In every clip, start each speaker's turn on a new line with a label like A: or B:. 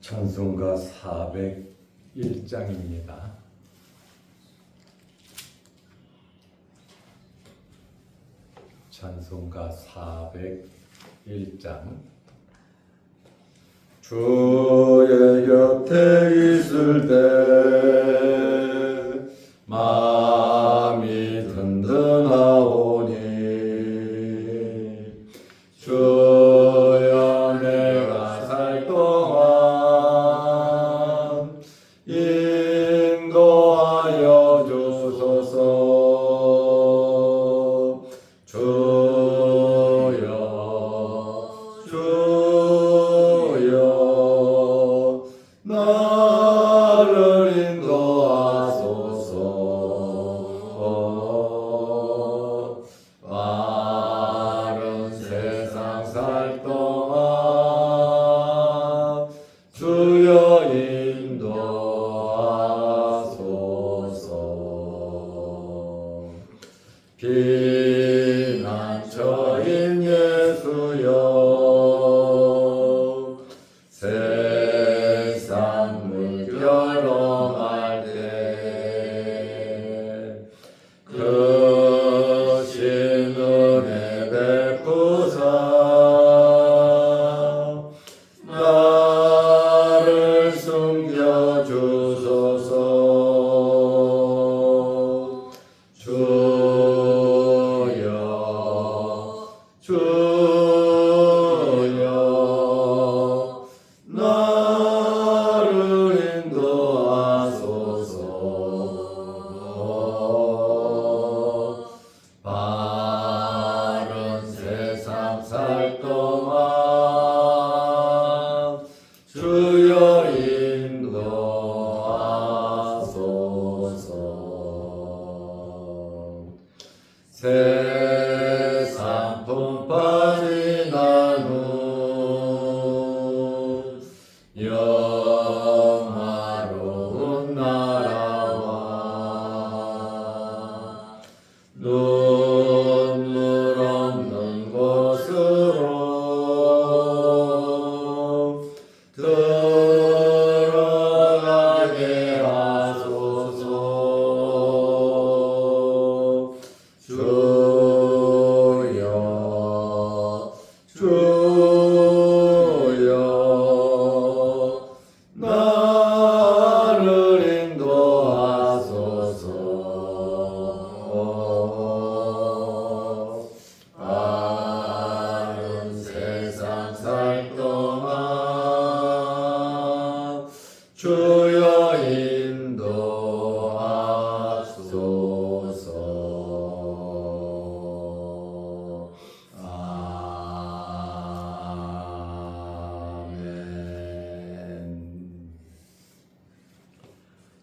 A: 찬송가 401장입니다. 찬송가 401장. 주의 곁에 있을 때 마음이 든든하오니 주여 내가 살 동안 인도하여 주소서. 주여 나를 인도하소서. 마른 세상 살 동안 주여 인도하소서. 피난처인 예수여 세상 물결어갈 때 크신 은혜 베푸사 나를 숨겨주소서. 주여 나를 인도하소서. 바른 세상 살 동안 주여 인도하소서. 세상 품팔이 나누 영화로운 나라와 눈물 없는 곳으로 들어가게 하소서. 주여 나를 인도하소서. 바른 세상 살 동안 주여 인도하소서.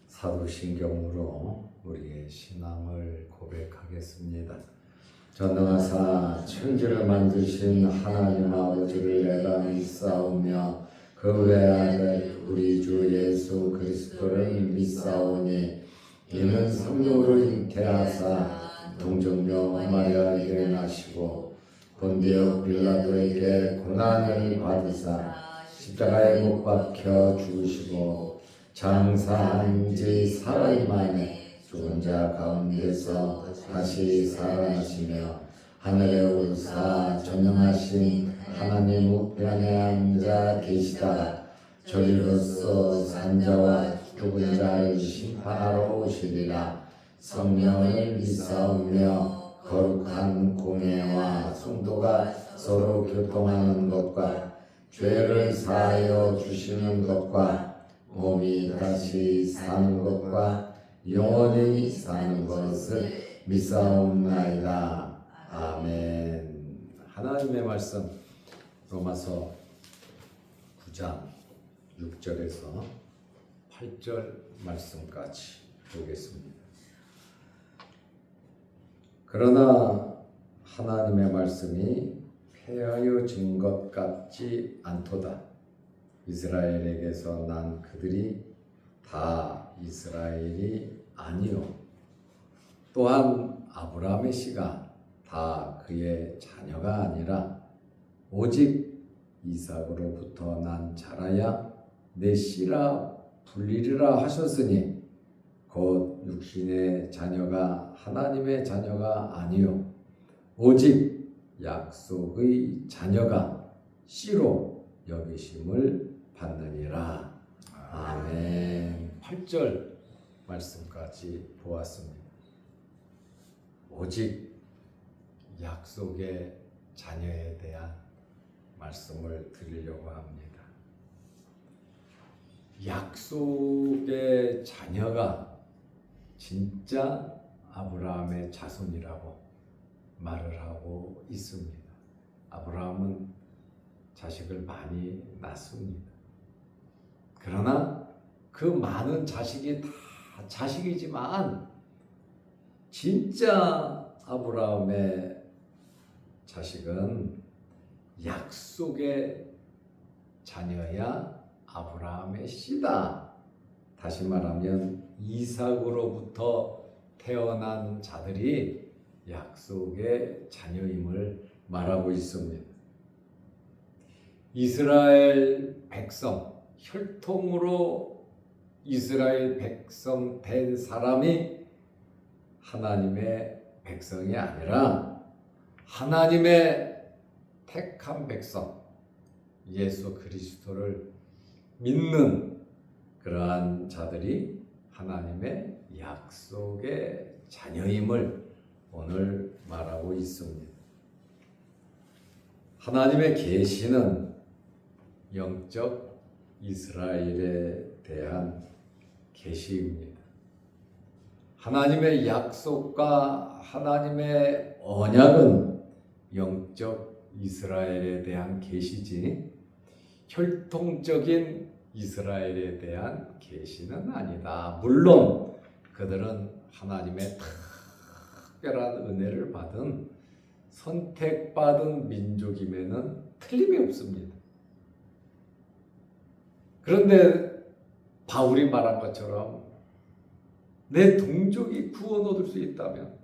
A: 사도신경으로 우리의 신앙을 고백하겠습니다. 전능하사 천지를 만드신 하나님 아버지를 내가 믿사오며 그 외아들 우리 주 예수 그리스도를 믿사오니 이는 성령으로 잉태하사 동정녀 마리아에게 나시고 본디오 빌라도에게 고난을 받으사 십자가에 못 박혀 죽으시고 장사한 지 사흘 만에 죽은 자 가운데서 다시 살아나시며 하늘에 오르사 전능하신 하나님 우편에 앉아 계시다가 저리로서 산자와 죽은 자를 심판하러 오시리라. 성령을 믿사오며 거룩한 공예와 성도가 서로 교통하는 것과 죄를 사하여 주시는 것과 몸이 다시 사는 것과 영원히 사는 것을 믿사옵나이다. 아멘. 하나님의 말씀 로마서 9장 6절에서 8절 말씀까지 보겠습니다. 그러나 하나님의 말씀이 폐하여진 것 같지 않도다. 이스라엘에게서 난 그들이 다 이스라엘이 아니요 또한 아브라함의 씨가 다 그의 자녀가 아니라 오직 이삭으로부터 난 자라야 내 씨라 불리리라 하셨으니 곧 육신의 자녀가 하나님의 자녀가 아니요 오직 약속의 자녀가 씨로 여기심을 받느니라. 아멘. 8절 말씀까지 보았습니다. 오직 약속의 자녀에 대한 말씀을 드리려고 합니다. 약속의 자녀가 진짜 아브라함의 자손이라고 말을 하고 있습니다. 아브라함은 자식을 많이 낳습니다. 그러나 그 많은 자식이 다 자식이지만 진짜 아브라함의 자식은 약속의 자녀야 아브라함의 씨다. 다시 말하면 이삭으로부터 태어난 자들이 약속의 자녀임을 말하고 있습니다. 이스라엘 백성, 혈통으로 이스라엘 백성 된 사람이 하나님의 백성이 아니라 하나님의 택한 백성, 예수 그리스도를 믿는 그러한 자들이 하나님의 약속의 자녀임을 오늘 말하고 있습니다. 하나님의 계시는 영적 이스라엘에 대한 계시입니다. 하나님의 약속과 하나님의 언약은 영적 이스라엘에 대한 계시지 혈통적인 이스라엘에 대한 계시는 아니다. 물론 그들은 하나님의 특별한 은혜를 받은 선택받은 민족임에는 틀림이 없습니다. 그런데 바울이 말한 것처럼 내 동족이 구원 얻을 수 있다면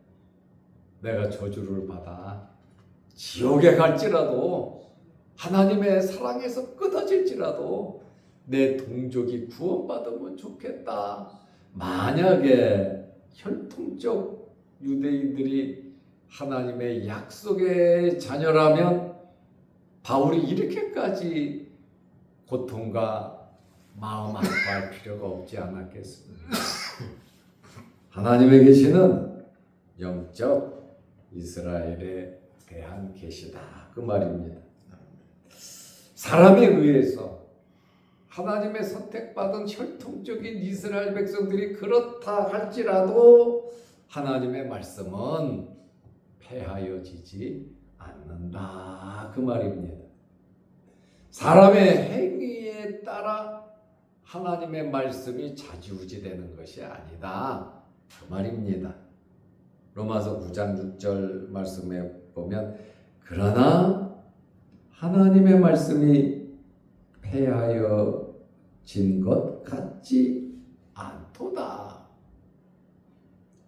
A: 내가 저주를 받아 지옥에 갈지라도 하나님의 사랑에서 끊어질지라도 내 동족이 구원받으면 좋겠다. 만약에 혈통적 유대인들이 하나님의 약속의 자녀라면 바울이 이렇게까지 고통과 마음 아파할 필요가 없지 않았겠습니까? 하나님의 계시는 영적 이스라엘에 대한 계시다. 그 말입니다. 사람에 의해서 하나님의 선택받은 혈통적인 이스라엘 백성들이 그렇다 할지라도 하나님의 말씀은 폐하여지지 않는다. 그 말입니다. 사람의 행위에 따라 하나님의 말씀이 좌지우지되는 것이 아니다. 그 말입니다. 로마서 9장 6절 말씀에 보면 그러나 하나님의 말씀이 폐하여진 것 같지 않도다.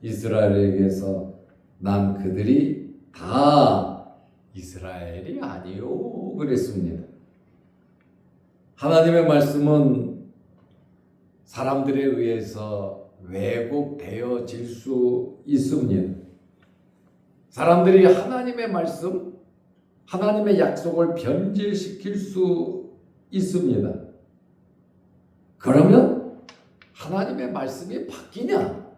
A: 이스라엘에게서 난 그들이 다 이스라엘이 아니요 그랬습니다. 하나님의 말씀은 사람들에 의해서 왜곡되어질 수 있습니다. 사람들이 하나님의 말씀, 하나님의 약속을 변질시킬 수 있습니다. 그러면 하나님의 말씀이 바뀌냐?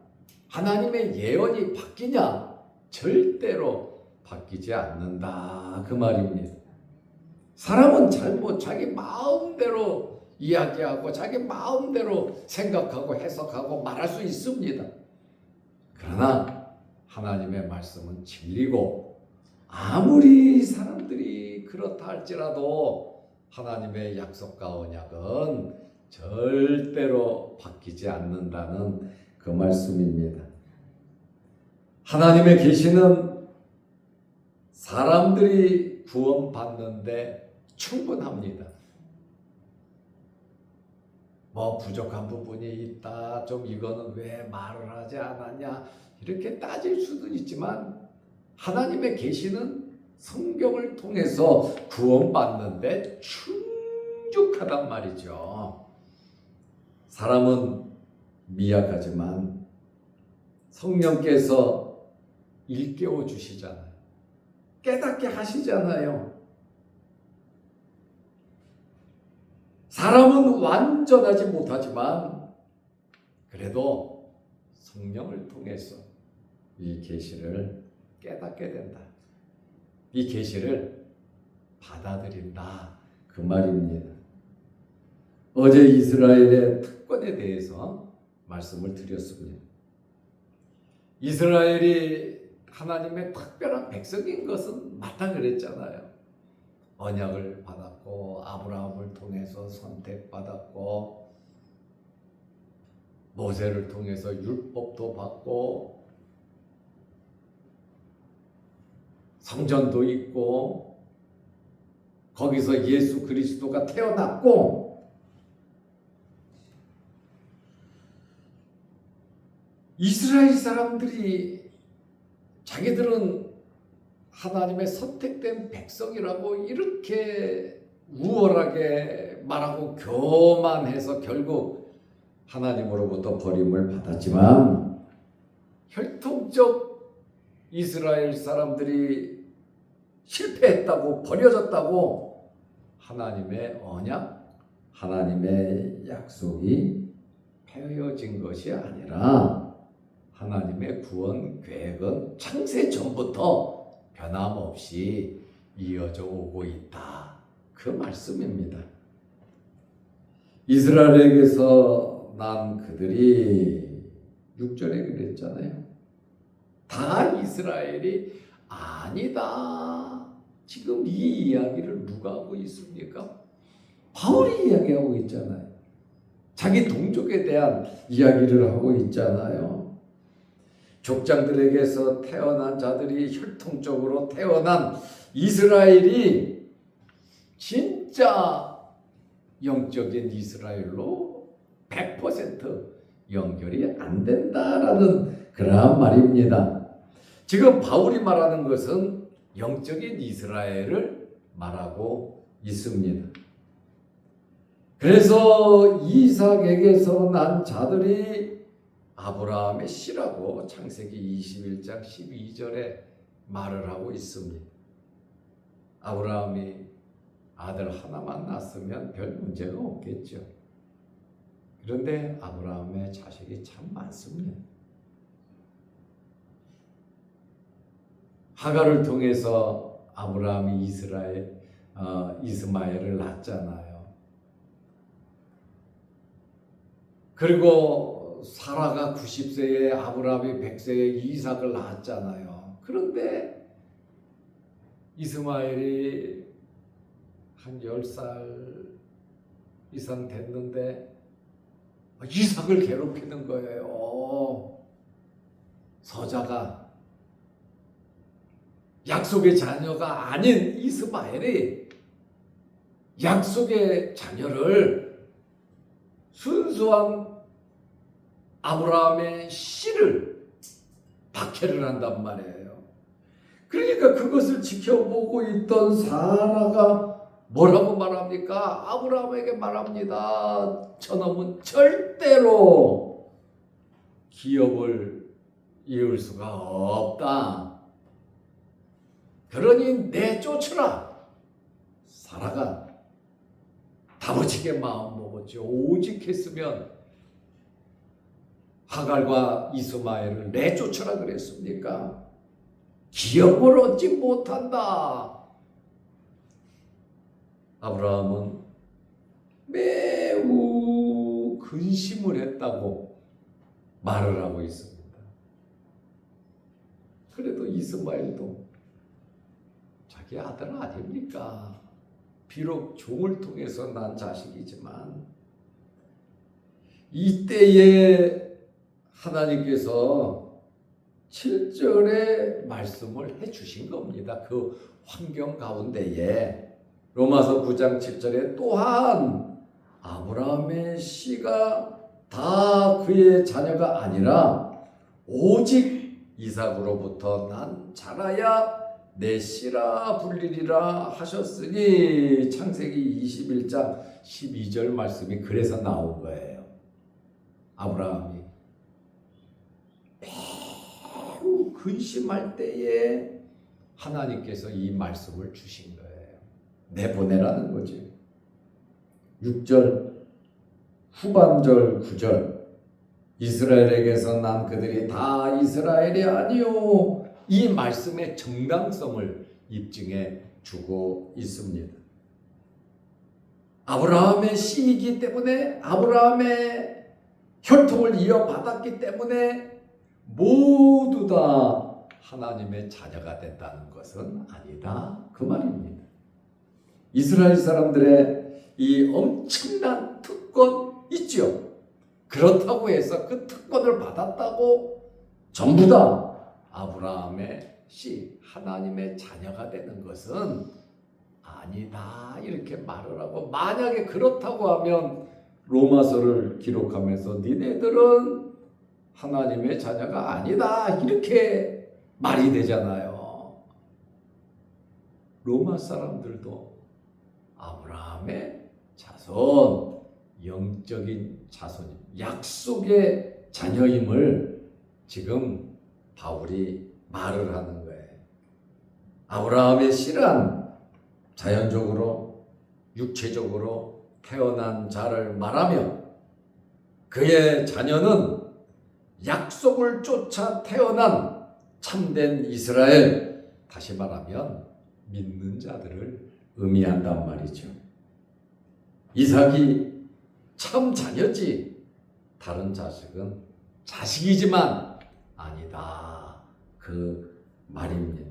A: 하나님의 예언이 바뀌냐? 절대로 바뀌지 않는다. 그 말입니다. 사람은 자기 마음대로 이야기하고 자기 마음대로 생각하고 해석하고 말할 수 있습니다. 그러나 하나님의 말씀은 진리고 아무리 사람들이 그렇다 할지라도 하나님의 약속과 언약은 절대로 바뀌지 않는다는 그 말씀입니다. 하나님의 계시는 사람들이 구원받는데 충분합니다. 뭐 부족한 부분이 있다, 좀 이거는 왜 말을 하지 않았냐 이렇게 따질 수도 있지만 하나님의 계시는 성경을 통해서 구원받는데 충족하단 말이죠. 사람은 미약하지만 성령께서 일깨워 주시잖아요. 깨닫게 하시잖아요. 사람은 완전하지 못하지만 그래도 성령을 통해서 이 계시를 깨닫게 된다. 이 계시를 받아들인다. 그 말입니다. 어제 이스라엘의 특권에 대해서 말씀을 드렸습니다. 이스라엘이 하나님의 특별한 백성인 것은 맞다 그랬잖아요. 언약을 받았고 아브라함을 통해서 선택받았고 모세를 통해서 율법도 받고 성전도 있고 거기서 예수 그리스도가 태어났고 이스라엘 사람들이 자기들은 하나님의 선택된 백성이라고 이렇게 우월하게 말하고 교만해서 결국 하나님으로부터 버림을 받았지만 혈통적 이스라엘 사람들이 실패했다고 버려졌다고 하나님의 언약, 하나님의 약속이 폐허진 것이 아니라 하나님의 구원 계획은 창세 전부터 변함없이 이어져 오고 있다. 그 말씀입니다. 이스라엘에게서 난 그들이 6절에 그랬잖아요. 다 이스라엘이 아니다. 지금 이 이야기를 누가 하고 있습니까? 바울이 이야기하고 있잖아요. 자기 동족에 대한 이야기를 하고 있잖아요. 족장들에게서 태어난 자들이 혈통적으로 태어난 이스라엘이 진짜 영적인 이스라엘로 100% 연결이 안 된다라는 그러한 말입니다. 지금 바울이 말하는 것은 영적인 이스라엘을 말하고 있습니다. 그래서 이삭에게서 난 자들이 아브라함의 씨라고 창세기 21장 12절에 말을 하고 있습니다. 아브라함이 아들 하나만 낳았으면 별 문제가 없겠죠. 그런데 아브라함의 자식이 참 많습니다. 하갈을 통해서 아브라함이 이스마엘을 낳았잖아요. 그리고 사라가 90세에 아브라함이 100세에 이삭을 낳았잖아요. 그런데 이스마엘이 한 10살 이상 됐는데 이삭을 괴롭히는 거예요. 서자가 약속의 자녀가 아닌 이스마엘이 약속의 자녀를 순수한 아브라함의 씨를 박해를 한단 말이에요. 그러니까 그것을 지켜보고 있던 사라가 뭐라고 말합니까? 아브라함에게 말합니다. 저놈은 절대로 기업을 이을 수가 없다. 그러니 내쫓으라. 사라가 다부지게 마음 먹었죠. 오직 했으면 하갈과 이스마엘을 내쫓으라 그랬습니까? 기업을 얻지 못한다. 아브라함은 매우 근심을 했다고 말을 하고 있습니다. 그래도 이스마엘도 자기 아들 아닙니까? 비록 종을 통해서 난 자식이지만 이때에 하나님께서 7절에 말씀을 해주신 겁니다. 그 환경 가운데에 로마서 9장 7절에 또한 아브라함의 씨가 다 그의 자녀가 아니라 오직 이삭으로부터 난 자라야 내 씨라 불리리라 하셨으니 창세기 21장 12절 말씀이 그래서 나온 거예요. 아브라함이 매우 근심할 때에 하나님께서 이 말씀을 주신 거예요. 내보내라는 거지. 6절 후반절 9절 이스라엘에게서 난 그들이 다 이스라엘이 아니요. 이 말씀의 정당성을 입증해 주고 있습니다. 아브라함의 씨이기 때문에, 아브라함의 혈통을 이어받았기 때문에 모두 다 하나님의 자녀가 된다는 것은 아니다, 그 말입니다. 이스라엘 사람들의 이 엄청난 특권 있죠. 그렇다고 해서 그 특권을 받았다고 전부 다 아브라함의 씨, 하나님의 자녀가 되는 것은 아니다, 이렇게 말을 하고, 만약에 그렇다고 하면 로마서를 기록하면서 니네들은 하나님의 자녀가 아니다, 이렇게 말이 되잖아요. 로마 사람들도 아브라함의 자손, 영적인 자손, 약속의 자녀임을 지금 바울이 말을 하는 거예요. 아브라함의 씨란 자연적으로 육체적으로 태어난 자를 말하며, 그의 자녀는 약속을 쫓아 태어난 참된 이스라엘, 다시 말하면 믿는 자들을 의미한단 말이죠. 이삭이 참 자녀지, 다른 자식은 자식이지만 아니다, 그 말입니다.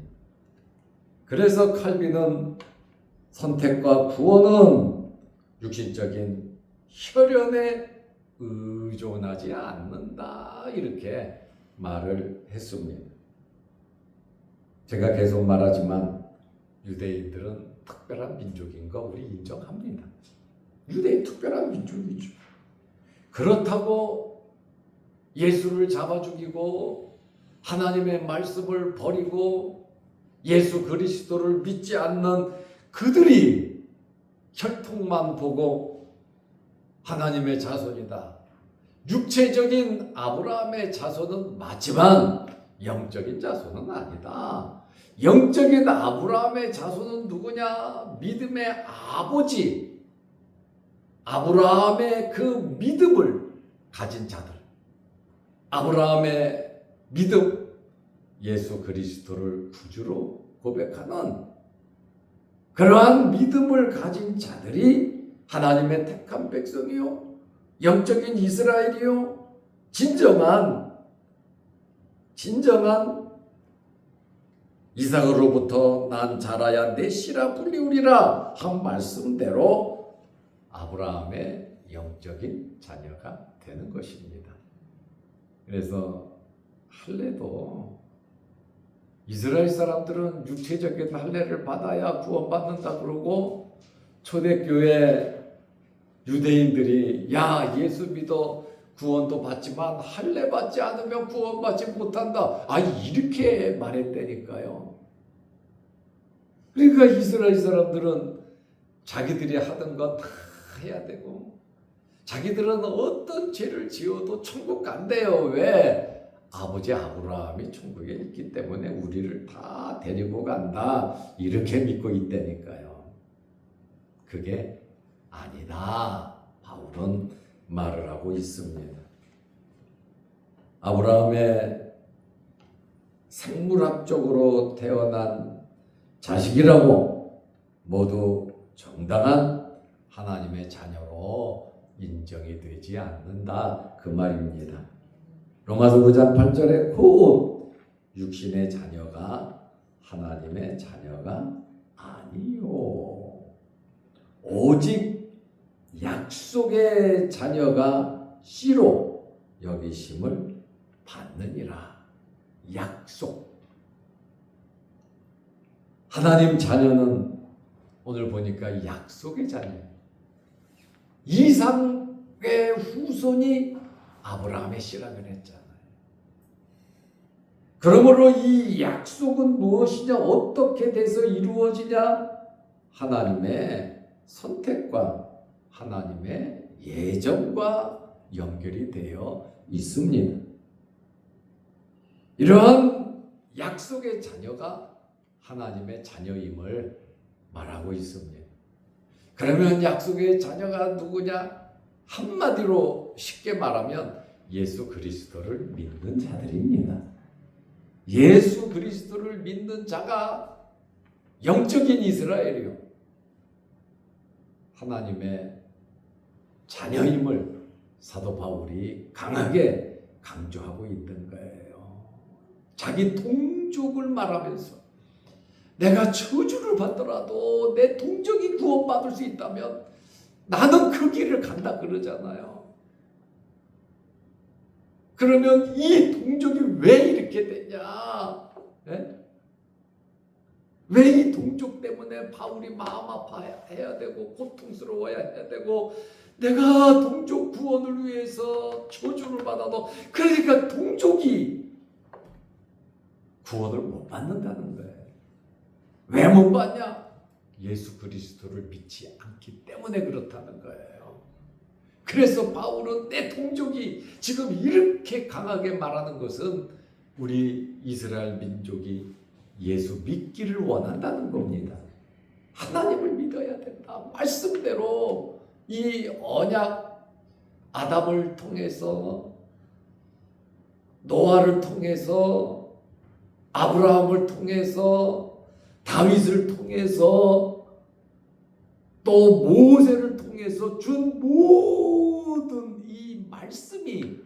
A: 그래서 칼빈은 선택과 구원은 육신적인 혈연에 의존하지 않는다, 이렇게 말을 했습니다. 제가 계속 말하지만 유대인들은 특별한 민족인 거 우리 인정합니다. 유대인 특별한 민족이죠. 그렇다고 예수를 잡아 죽이고 하나님의 말씀을 버리고 예수 그리스도를 믿지 않는 그들이 혈통만 보고 하나님의 자손이다, 육체적인 아브라함의 자손은 맞지만 영적인 자손은 아니다. 영적인 아브라함의 자손은 누구냐? 믿음의 아버지, 아브라함의 그 믿음을 가진 자들, 아브라함의 믿음, 예수 그리스도를 구주로 고백하는 그러한 믿음을 가진 자들이 하나님의 택한 백성이요, 영적인 이스라엘이요, 진정한 이삭으로부터 난 자라야 내 씨라 불리우리라 한 말씀대로 아브라함의 영적인 자녀가 되는 것입니다. 그래서 할례도 이스라엘 사람들은 육체적인 할례를 받아야 구원받는다 그러고, 초대교회 유대인들이 야, 예수 믿어 구원도 받지만 할례 받지 않으면 구원받지 못한다, 이렇게 말했다니까요. 그러니까 이스라엘 사람들은 자기들이 하던 거 다 해야 되고, 자기들은 어떤 죄를 지어도 천국 간대요. 왜? 아버지 아브라함이 천국에 있기 때문에 우리를 다 데리고 간다, 이렇게 믿고 있다니까요. 그게 아니다, 바울은 말을 하고 있습니다. 아브라함의 생물학적으로 태어난 자식이라고 모두 정당한 하나님의 자녀로 인정이 되지 않는다, 그 말입니다. 로마서 9장 8절에 곧 육신의 자녀가 하나님의 자녀가 아니요, 오직 약속의 자녀가 씨로 여기심을 받느니라. 약속. 하나님 자녀는 오늘 보니까 약속의 자녀예요. 이삭의 후손이 아브라함의 씨라 그랬잖아요. 그러므로 이 약속은 무엇이냐, 어떻게 돼서 이루어지냐? 하나님의 선택과 하나님의 예정과 연결이 되어 있습니다. 이러한 약속의 자녀가 하나님의 자녀임을 말하고 있습니다. 그러면 약속의 자녀가 누구냐? 한마디로 쉽게 말하면 예수 그리스도를 믿는 자들입니다. 예수 그리스도를 믿는 자가 영적인 이스라엘이요, 하나님의 자녀임을 사도 바울이 강하게 강조하고 있던 거예요. 자기 동족을 말하면서 내가 저주를 받더라도 내 동족이 구원받을 수 있다면 나는 그 길을 간다 그러잖아요. 그러면 이 동족이 왜 이렇게 되냐? 네? 왜 이 동족 때문에 바울이 마음 아파해야 되고 고통스러워야 해야 되고 내가 동족 구원을 위해서 저주를 받아도 그러니까 동족이 구원을 못 받는다는 거예요. 왜 못 받냐? 예수 그리스도를 믿지 않기 때문에 그렇다는 거예요. 그래서 바울은 내 동족이 지금 이렇게 강하게 말하는 것은 우리 이스라엘 민족이 예수 믿기를 원한다는 겁니다. 하나님을 믿어야 된다. 말씀대로 이 언약 아담을 통해서 노아를 통해서 아브라함을 통해서 다윗을 통해서 또 모세를 통해서 준 모든 이 말씀이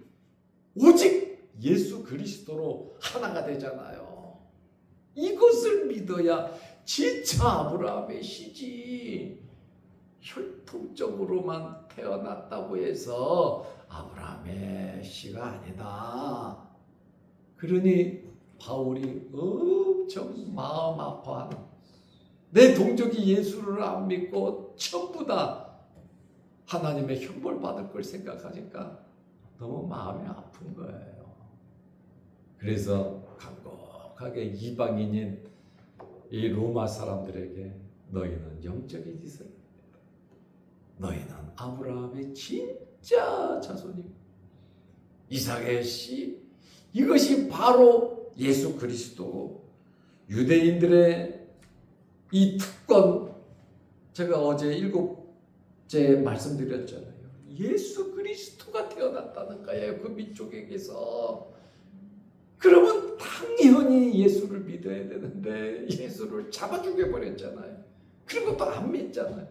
A: 오직 예수 그리스도로 하나가 되잖아요. 이것을 믿어야 진짜 아브라함의 씨지, 혈통적으로만 태어났다고 해서 아브라함의 씨가 아니다. 그러니 바울이 엄청 마음 아파하는, 내 동족이 예수를 안 믿고 전부 다 하나님의 형벌 받을 걸 생각하니까 너무 마음이 아픈 거예요. 그래서 간곡하게 이방인인 이 로마 사람들에게 너희는 영적인 이스라엘이다. 너희는 아브라함의 진짜 자손이고 이삭의 씨, 이것이 바로 예수 그리스도고, 유대인들의 이 특권, 제가 어제 7째 말씀드렸잖아요. 예수 그리스도가 태어났다는 거예요, 그 민족에게서. 그러면 당연히 예수를 믿어야 되는데 예수를 잡아 죽여버렸잖아요. 그리고 또 안 믿잖아요.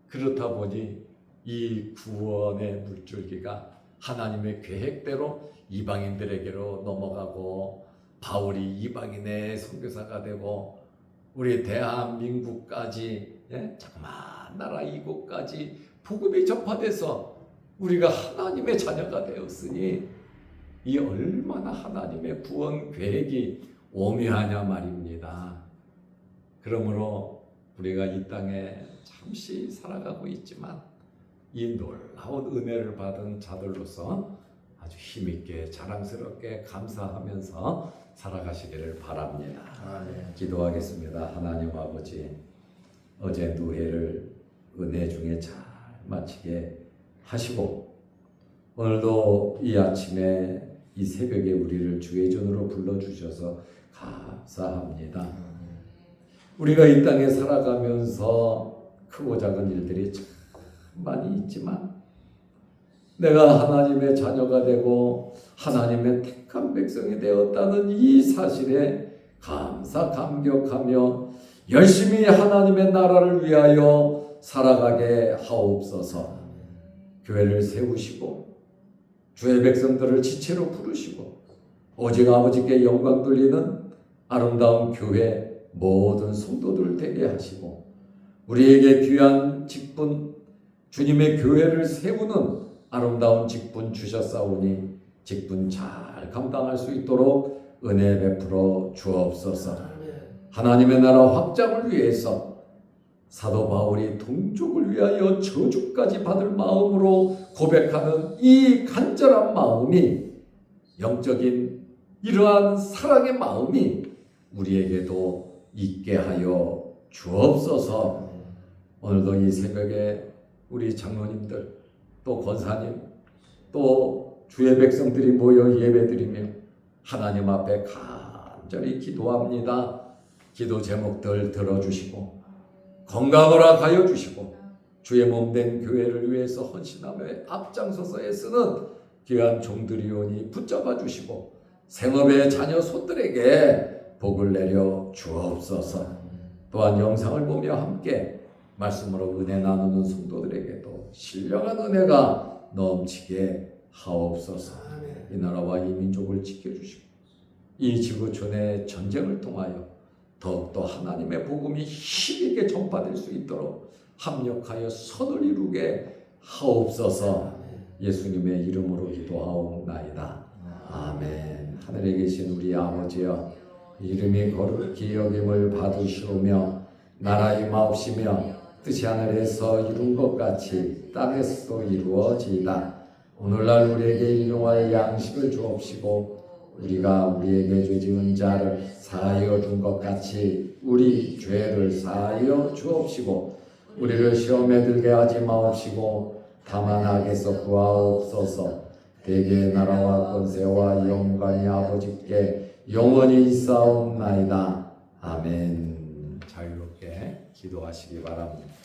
A: 그렇다 보니 이 구원의 물줄기가 하나님의 계획대로 이방인들에게로 넘어가고, 바울이 이방인의 선교사가 되고, 우리 대한민국까지, 자그마한 나라 이곳까지 복음이 전파돼서 우리가 하나님의 자녀가 되었으니 이 얼마나 하나님의 구원 계획이 오묘하냐 말입니다. 그러므로 우리가 이 땅에 잠시 살아가고 있지만 이 놀라운 은혜를 받은 자들로서 아주 힘있게 자랑스럽게 감사하면서 살아가시기를 바랍니다.
B: 아멘.
A: 기도하겠습니다. 하나님 아버지, 어제 누회를 은혜 중에 잘 마치게 하시고 오늘도 이 아침에 이 새벽에 우리를 주의 전으로 불러주셔서 감사합니다. 우리가 이 땅에 살아가면서 크고 작은 일들이 참 많이 있지만 내가 하나님의 자녀가 되고 하나님의 택한 백성이 되었다는 이 사실에 감사감격하며 열심히 하나님의 나라를 위하여 살아가게 하옵소서. 교회를 세우시고 주의 백성들을 지체로 부르시고 오직 아버지께 영광 돌리는 아름다운 교회 모든 성도들 되게 하시고 우리에게 귀한 직분, 주님의 교회를 세우는 아름다운 직분 주셨사오니 직분 잘 감당할 수 있도록 은혜 베풀어 주옵소서. 하나님의 나라 확장을 위해서 사도 바울이 동족을 위하여 저주까지 받을 마음으로 고백하는 이 간절한 마음이, 영적인 이러한 사랑의 마음이 우리에게도 있게 하여 주옵소서. 오늘도 이 새벽에 우리 장로님들, 또 권사님, 또 또 주의 백성들이 모여 예배드리며 하나님 앞에 간절히 기도합니다. 기도 제목들 들어주시고 건강을 허락하여 주시고 주의 몸된 교회를 위해서 헌신하며 앞장서서 애쓰는 귀한 종들이오니 붙잡아 주시고 생업의 자녀 손들에게 복을 내려 주옵소서. 또한 영상을 보며 함께 말씀으로 은혜 나누는 성도들에게도 신령한 은혜가 넘치게 하옵소서. 이 나라와 이 민족을 지켜주시고 이 지구촌의 전쟁을 통하여 더욱더 하나님의 복음이 힘있게 전파될 수 있도록 합력하여 선을 이루게 하옵소서. 예수님의 이름으로 기도하옵나이다. 아멘. 하늘에 계신 우리 아버지여, 이름이 거룩히 여김을 받으시오며 나라의 임하옵시며 뜻이 하늘에서 이룬 것 같이 땅에서도 이루어지이다. 오늘날 우리에게 일용할 양식을 주옵시고 우리가 우리에게 죄 지은 자를 사하여 준 것 같이 우리 죄를 사하여 주옵시고 우리를 시험에 들게 하지 마옵시고 다만 악에서 구하옵소서. 대개의 나라와 권세와 영광이 아버지께 영원히 있사옵나이다. 아멘. 자유롭게 기도하시기 바랍니다.